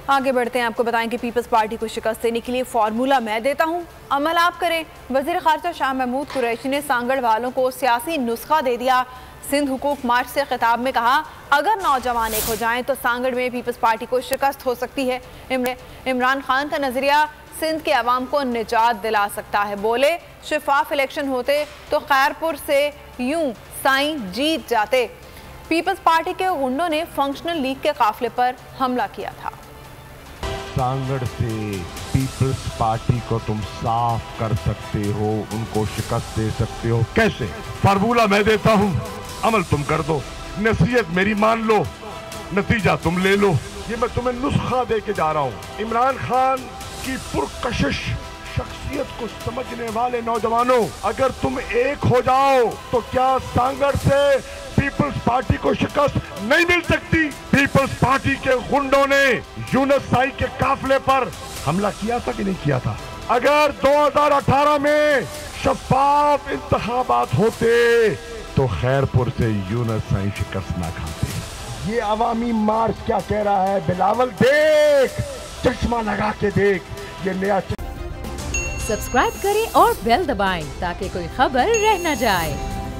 آگے بڑھتے ہیں، آپ کو بتائیں کہ پیپلز پارٹی کو شکست دینے کے لیے فارمولا میں دیتا ہوں، عمل آپ کریں۔ وزیر خارجہ شاہ محمود قریشی نے سانگڑ والوں کو سیاسی نسخہ دے دیا۔ سندھ حقوق مارچ سے خطاب میں کہا، اگر نوجوان ایک ہو جائیں تو سانگڑ میں پیپلز پارٹی کو شکست ہو سکتی ہے۔ عمران خان کا نظریہ سندھ کے عوام کو نجات دلا سکتا ہے، بولے شفاف الیکشن ہوتے تو خیرپور سے یوں سائیں جیت جاتے۔ پیپلز پارٹی کے غنڈوں نے فنکشنل لیگ کے قافلے پر حملہ کیا تھا۔ سانگڑ سے پیپلز پارٹی کو تم صاف کر سکتے ہو، ان کو شکست دے سکتے ہو، کیسے؟ فارمولا میں دیتا ہوں، عمل تم کر دو، نصیحت میری مان لو، نتیجہ تم لے لو۔ یہ میں تمہیں نسخہ دے کے جا رہا ہوں۔ عمران خان کی پرکشش شخصیت کو سمجھنے والے نوجوانوں، اگر تم ایک ہو جاؤ تو کیا سانگڑ سے پیپلز پارٹی کو شکست نہیں مل سکتی؟ پیپلز پارٹی کے غنڈوں نے یونس سائی کے قافلے پر حملہ کیا تھا کہ نہیں کیا تھا؟ اگر 2018 میں شفاف انتخابات ہوتے تو خیرپور سے یونس سائی شکست نہ کھاتے۔ یہ عوامی مارچ کیا کہہ رہا ہے؟ بلاول دیکھ، چشمہ لگا کے دیکھ، یہ نیا سبسکرائب کریں اور بیل دبائیں تاکہ کوئی خبر رہ نہ جائے۔